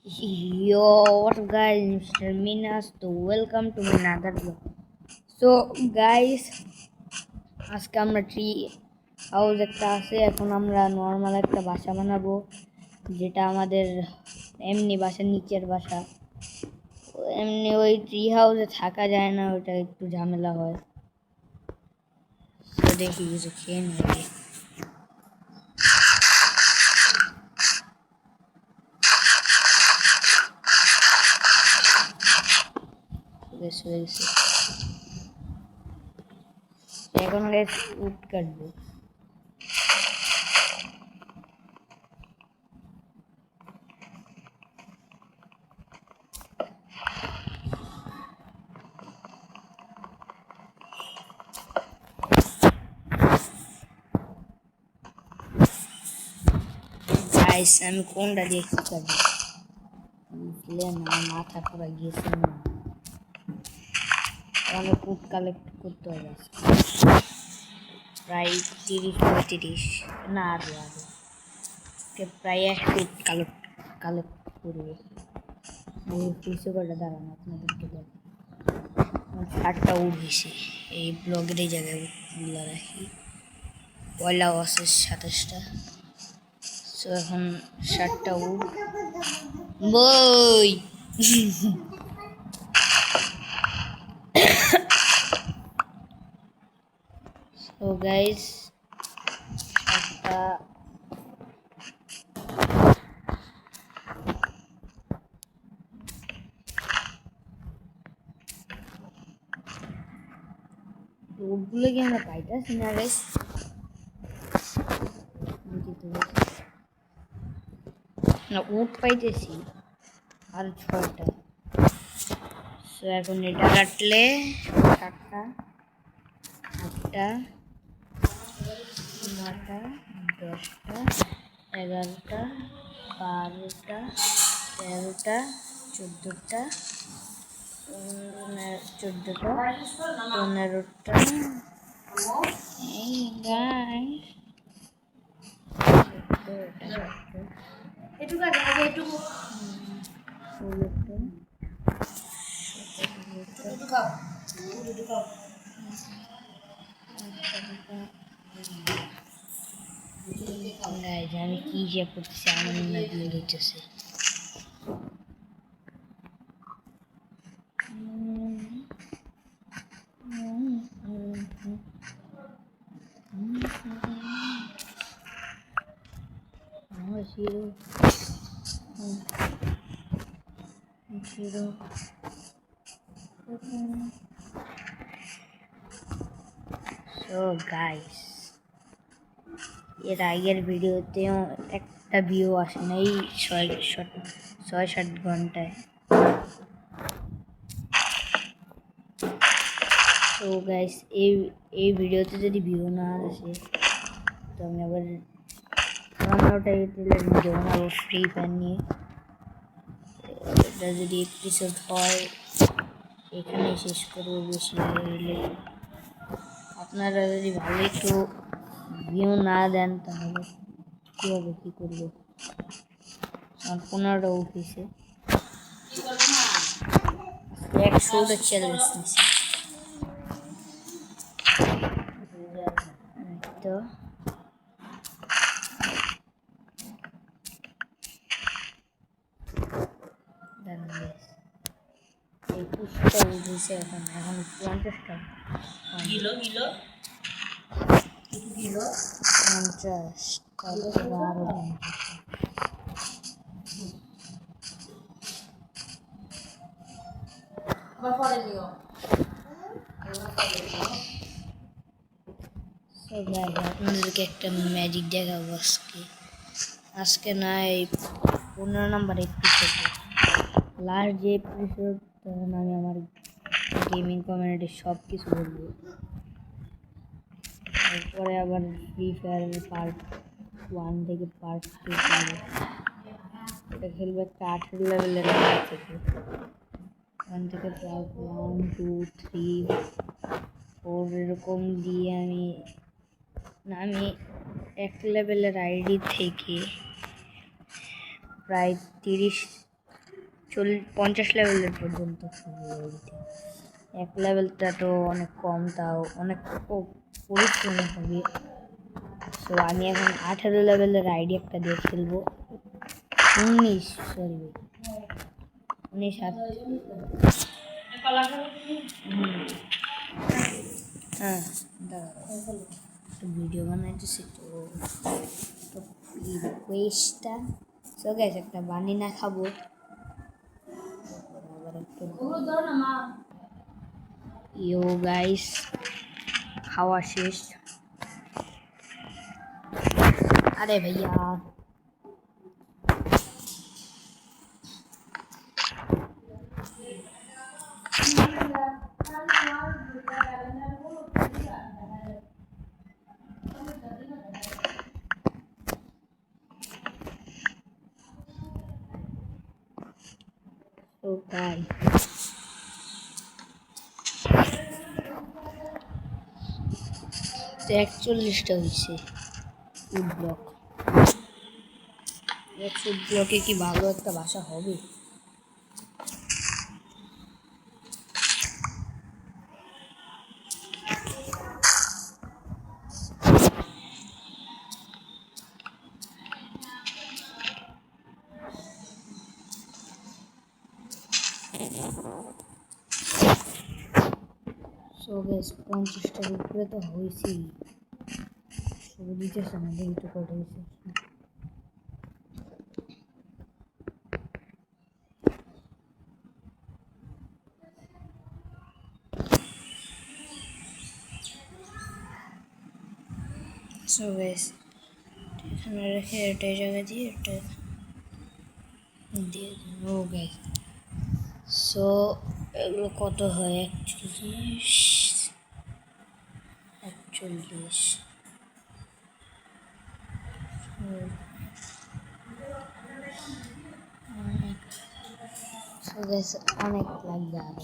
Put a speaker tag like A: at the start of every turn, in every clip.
A: Yo, what's up guys, Mr. Minas, so welcome to my another vlog. So guys, আজকে আমরা tree house একটা আছে, এখন আমরা নর্মাল একটা বাসা বানাবো, যেটা আমাদের এমনি বাসার নিচের বাসা। এমনি ওই ট্রি হাউসে থাকা যায় না, ওটা একটু ঝামেলা হয়। তো দেখি কিছু খেয়ে নেবে। এখন উড কাটবো। গাইস, আমি কোনটা দিয়ে কি করবো বুঝলে না, মাথা পুরো গেছে না। অনেক উড কালেক্ট করতে হবে প্রায় 30-35 না আরো প্রায় 1 ফুট কালেক্ট করবে। কিছু করে দাঁড়ানো আপনাদেরকে দেখ, 8টা উড হয়েছে। এই ব্লগের এই জায়গায় উডগুলো রাখি, পয়লাও আছে 27টা। তো এখন 7টা উড বই So guys, উডগুলো কি আমরা পাইতেছি না গাইস? না, উড পাইতেছি আর 6টা। সো এখন এটা কাটলে 7টা, 8টা, 9টা, 10টা, 11টা, 12টা, 13টা, 14টা, 15টা। এই গাইস, এটুকু আগে এটুকু 16টা, 17টা, আমি কি যে করতেছি আমার মনে দিয়ে হইতেছে। So guys, এর আগের ভিডিওতেও একটা ভিউ আসে না এই 6-7 ঘন্টায়। তো গাইস, এই ভিডিওতে যদি ভিউ না আসে তো আমি আবার ওটাই ভিডিও বানাবো ফ্রি ফায়ার নিয়ে। এটা যদি এপিসোড হয় এখানে শেষ করবো, বেশি হলে। আপনারা যদি ভালো একটু ভিউ না দেন তাহলে কীভাবে কী করবো? আমার 15টা অফিসে 100টা চ্যালেঞ্জ নিচ্ছে। তো এই পুষ্পটা উঠেছে, এখন 50টা 50 আপনাদেরকে একটা ম্যাজিক দেখাবো আজকে না, এই 15 নম্বর এপিসোড, লাস্ট যে এপিসোড, তখন আমি আমার গেমিং কমিউনিটির সব কিছু বলবো। তারপরে আবার ফ্রি ফায়ারের পার্ট 1 থেকে পার্ট 2 খেলবো। এটা খেলবো একটা 18 লেভেলের থেকে, ওখান থেকে পার্ট 1, 2, 3, 4 এরকম দিয়ে আমি 1 লেভেলের আইডি থেকে প্রায় 30 50 লেভেলের পর্যন্ত এক লেভেলটা তো অনেক কম, তাও অনেক পরিশ্রম হবে। তো আমি এখন 18 লেভেলের আইডি একটা দিয়ে খেলবো। 19 হ্যাঁ ভিডিও বানাইতেছি তো রিকোয়েস্টটা। সো গাইস একটা বানিনা খাবো, আবার একটু ইয়ো গাইস খাওয়া শেষ। अरे भैया तो गाइस 41টা হয়েছে ফুড ব্লক। ফুড ব্লকে কি ভালো একটা বাসা হবে? সো গাইস 50টার উপরে তো হয়েছেই, শুরু দিতেছে না, দেখি তো কত হয়েছে। সো গাইস এখানে রেখে এটা জায়গা দিয়ে এটা দিয়ে ও গাইস। সো এগুলো কত হয়? 41 সো গাইস অনেক লাগবে আরো।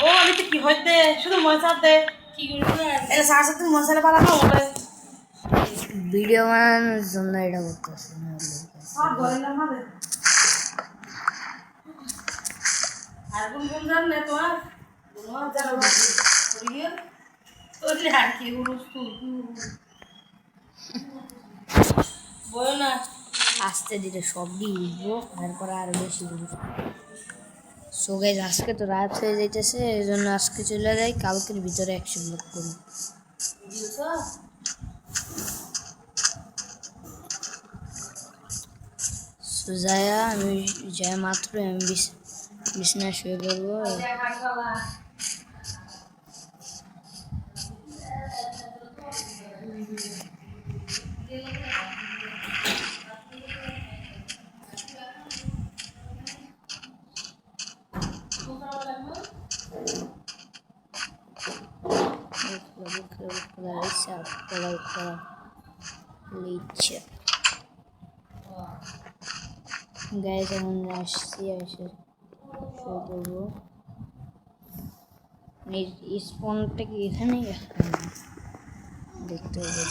B: ও আমি তো কি হইতে শুধু মশা দে কি করবে এর সাথে তুমি মশলা বানানো হবে
A: ভিডিও বানানোর জন্য এটা করতেছি না।
B: সব বললাম হবে আর কোন জানে তোমার তোমার জানো করিয়ে ওরে আর কি গুরুস্তু বল না
A: আস্তে ধীরে সব দিয়ে উঠবো, তারপর আরো বেশি উঠবো। সো গাইস আজকে তো রাত হয়ে যাইতেছে, এই জন্য আজকে চলে যাই, কালকের ভিতরে 100 ব্লক করি। সো যায়া আমি যাই মাত্র আমি বিছানায় শুয়ে পড়বো। গাইজ এখন আসছি, এসে শুয়ে পড়বো। স্পনটা কি এখানেই দেখতে হবে।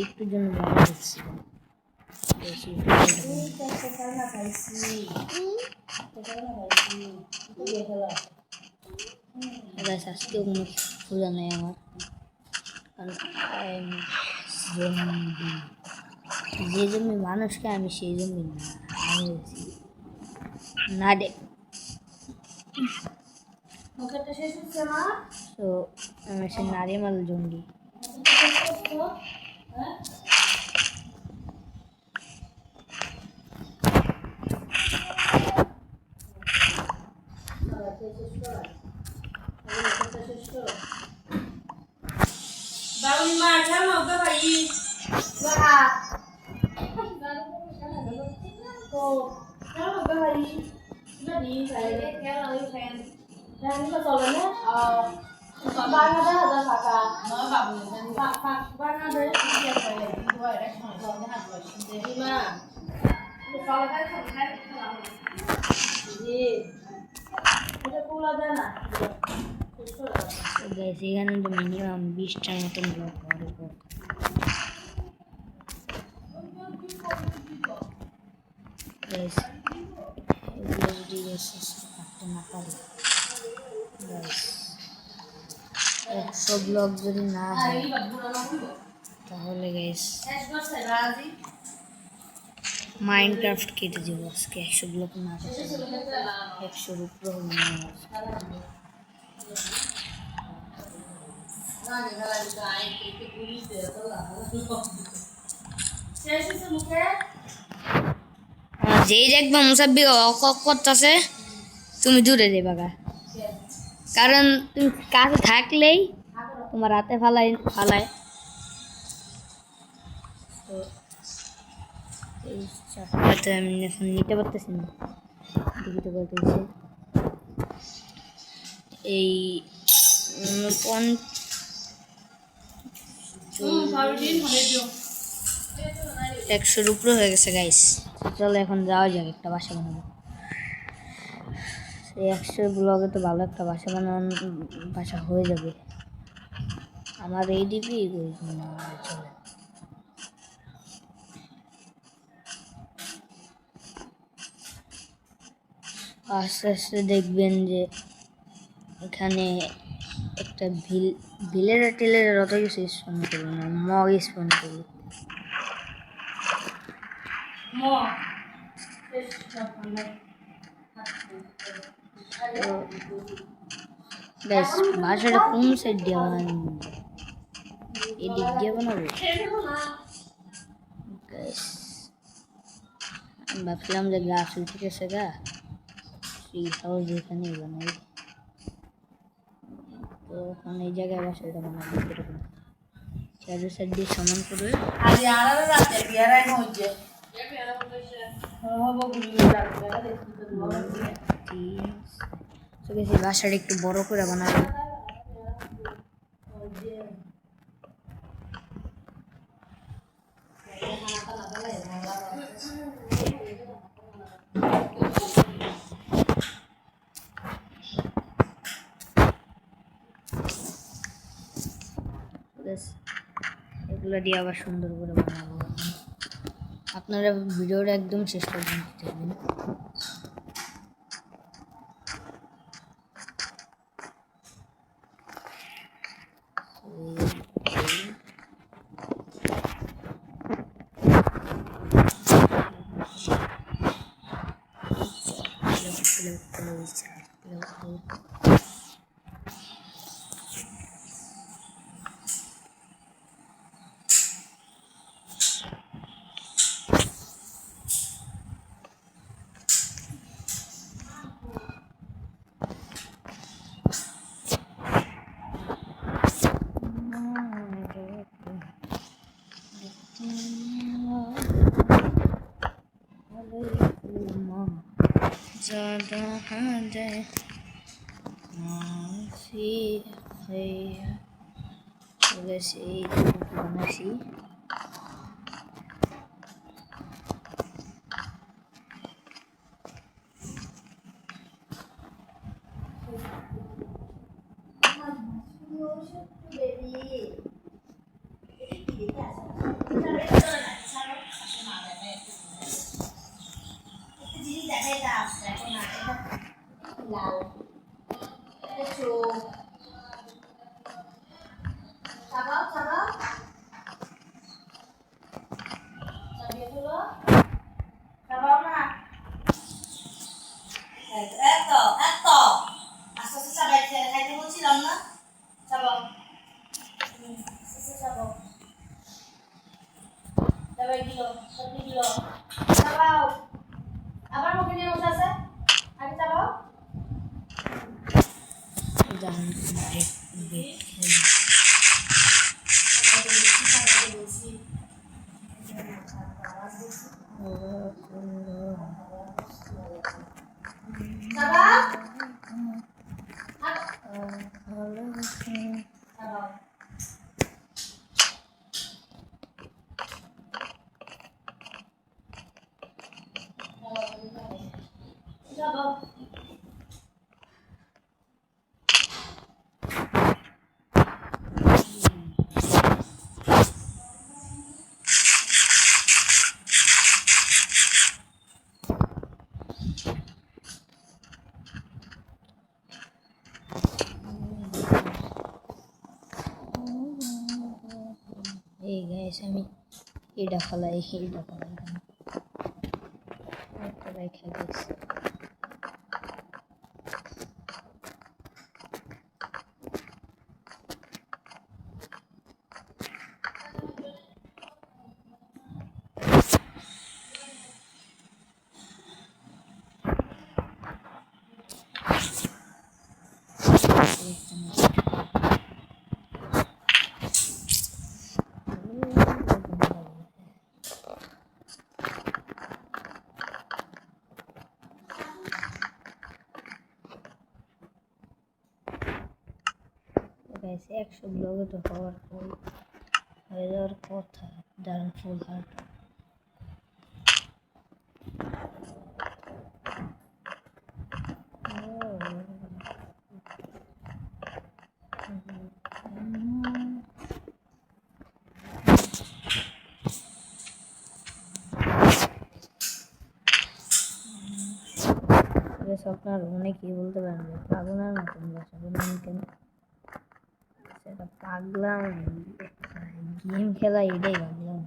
A: একটুর জন্য ভালো হচ্ছে আজকেও কোনো খোঁজা নেই আমার, কারণ যে জমি মানুষকে আমি সেই জমি না, আমি বলছি না রে। তো আমি সে নারিমাল জঙ্গি। তো গাইস এখানে তো মিনিমাম 20টার মতন ব্লক হবে। গাইস এগুলো যদি শেষ করতে না পারি গাইস 100 ব্লক যদি না হয় তাহলে গাইস মাইনক্রাফট কেটে দেবো আজকে 100 ব্লক না করতে 100-র উপরে হবে না। যেই দেখবা মুসাব্বি অক করতেছে তুমি দূরে দেবা গা, কারণ তুমি কাছে থাকলেই তোমার হাতে ফালায় তো এই চাকরিটা আমি এখন নিতে পারতেছি না, দিতে পারতেছি এই 100-র উপরে হয়ে গেছে গাইস। চলো এখন যাওয়া যাক, একটা বাসা বানাবো। এই 100 ব্লগে তো ভালো একটা বাসা হয়ে যাবে। আমার এই ডিপি চলে আস্তে আস্তে দেখবেন যে এখানে একটা ভিলের অত কিছু স্পন করবো না, মগ স্পন করবো। বাসাটা কোন সাইড দিয়ে বানাবো? এই দিক দিয়ে বানাবো। আমি ভাবছিলাম যে গাছ উঠে গেছে গা, সেই হাউস এখানে বানাই, তো এখন এই জায়গায় বাসাটা বানাবো। এরকম চারি সাইড দিয়ে সমান করে বাসাটা একটু বড় করে বানাবো। এগুলো দিয়ে আবার সুন্দর করে বানাবো। আপনারা ভিডিওটা একদম শেষ পর্যন্ত দেখবেন। ज़्यादा है माफी है वैसे बनसी গাইস আমি এটা ফলাই রেখে গাইস গাইস 100 ব্লগে তো হওয়ার পর হয়ে যাওয়ার কথা দারুণ ফুল হার্ট আপনার অনেকেই বলতে পারেন যে পাগলার মতন বাসা বললেন কেন সেটা পাগলাম গেম খেলা এটাই ভাবলাম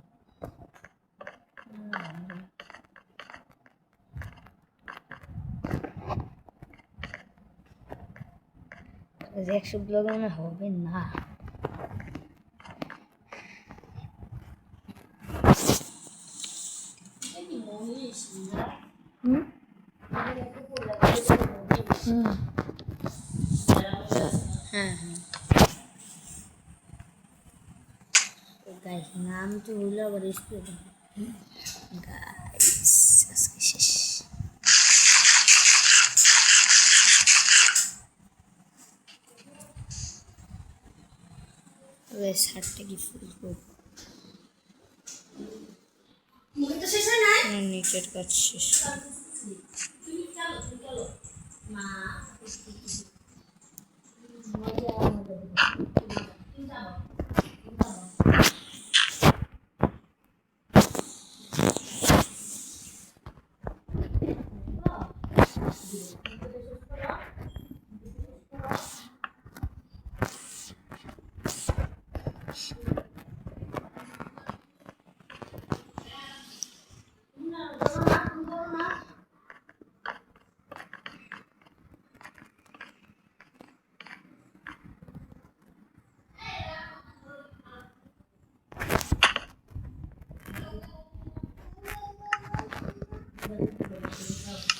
A: একশো ব্লগ মনে হবে না হ্যাঁ গাইস নাম তো হইলো আবার গাইস আজকে শেষ গাইস হাতটা কি ফুল করব
B: মুখে তো শেষ হয় নাই
A: নিচের কাজ শেষ
B: তুমি চলো মা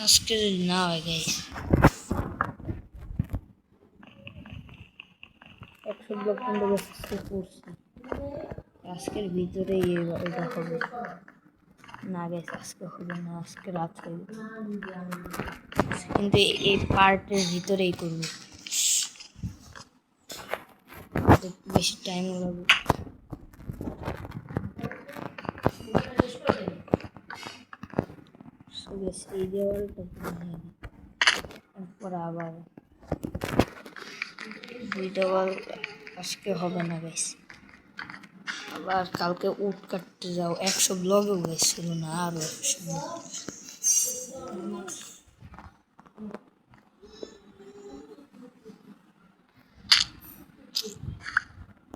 A: আজকে যদি না হয় গাইস 100 ব্লগ কিন্তু আজকে করছি আজকের ভিতরেই এটা হবে না গাইস আজকে হবে না আজকে রাত হয়ে গেছে কিন্তু এই পার্টের ভিতরেই করব বেশি টাইম লাগবে এই দেওয়ালটা তারপর আবার দুইটা ওয়াল আজকে হবে না গাইস আবার কালকে উট কাটতে যাও 100 ব্লগও গেছিল না আরো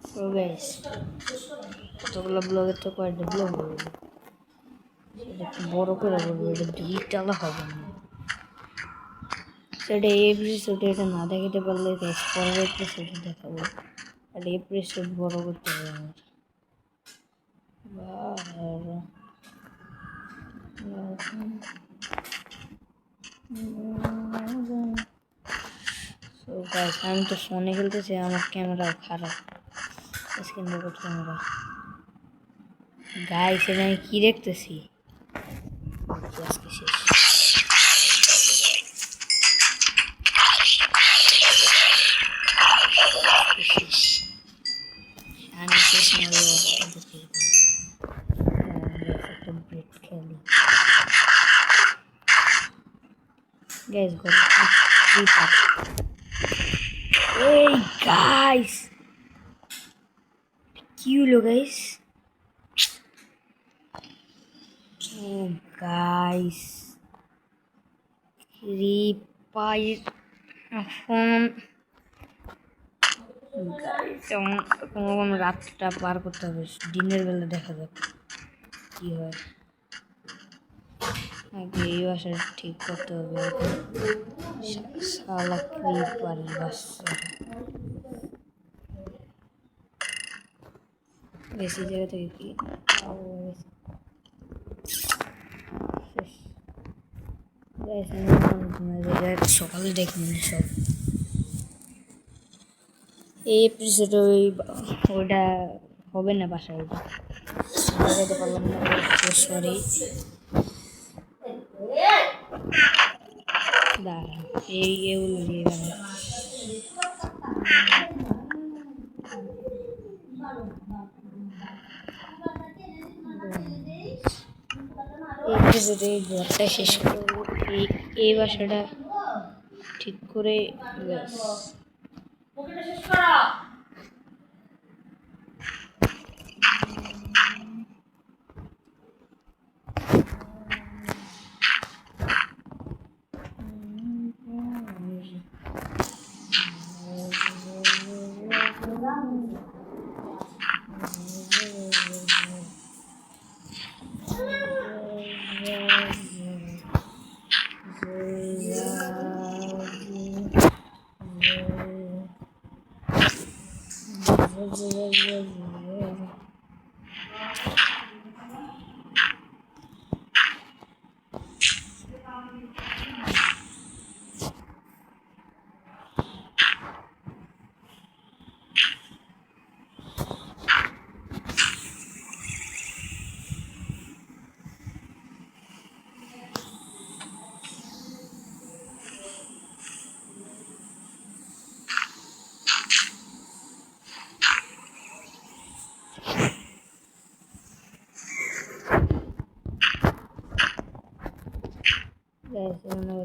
A: 100 গাইস কতগুলো ব্লগের তো কয়েকটা ব্লগ হবে সেটা একটু বড় করে বলবো এটা দুইটালা হবে না সেটা এপিসোডে এটা না দেখাতে পারলে গাইস পরের এপিসোডে দেখাবো আর এপিসোড বড় করতে হবে আমার আমি তো ফোনে খেলতেছি আমার ক্যামেরাও খারাপ স্ক্রিন রেকর্ড ক্যামেরা গাইস এটা আমি কি দেখতেছি আজকে শেষ আমি শেষ মারবো একটা ব্রেক খেলি গাইস এই গাইস কি হলো গাইস ও গাইস রিপাই ফোন তেমন কোনো কোনো রাতটা পার করতে হবে, দিনের বেলা দেখা যাক কি হয়। আগে এই বাসা ঠিক করতে হবে। শালা ক্রিপারের বাচ্চা বেশি জায়গা থেকে কি সকালে দেখুন সব এই এপিসোডে ওইটা হবে না, বাসায় ওইটা দেখাতে পারলাম না, সরি। দাঁড়া এগুলো দিয়ে এপিসোডে ঘরটা শেষ করবো, এই বাসাটা ঠিক করে ব্যাস।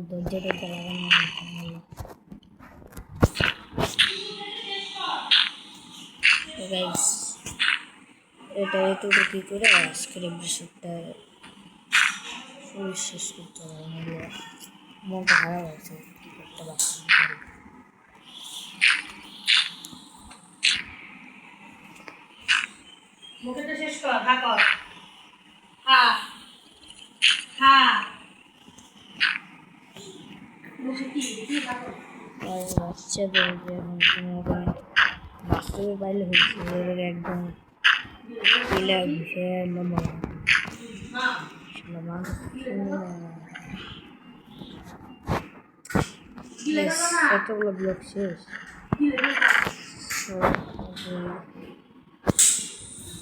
A: দরজাটা লাগানো গাইস, এটা এতটুকু করে আজকের এপিসোডটা শেষ করতে হবে, নাহলে মনটা খারাপ আছে কি করতে পারছি।
B: মুখেটা শেষ কর, হা কর, হা হা
A: বাচ্চাদের বাস্তবে পাইলে হয়েছে, এবার একদম কতগুলো ব্লক শেষ।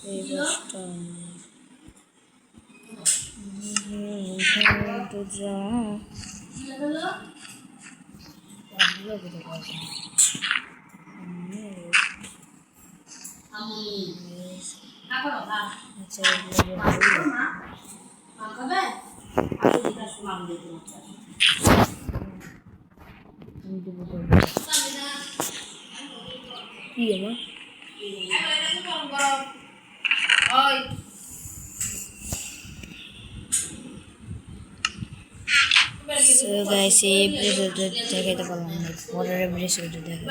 A: এই বসটা কি আমার So guys, এই এপিসোডে দেখাতে পারলাম না, পরের এপিসোডে দেখাবো।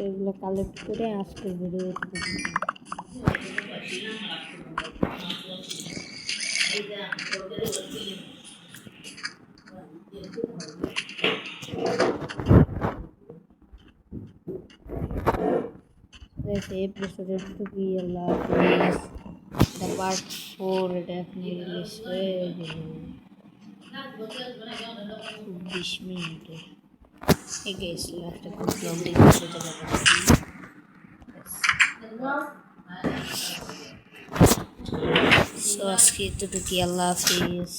A: এগুলো কালেক্ট করে আজকের video episode to be a lot is the part 4 definitely release হয়ে গেল 20 মিনিটে। এই গাইস লাস্টে কোন ব্লগ দেখতে পাচ্ছি। সো আজকে এতটুকুই, আল্লাহ হাফিজ।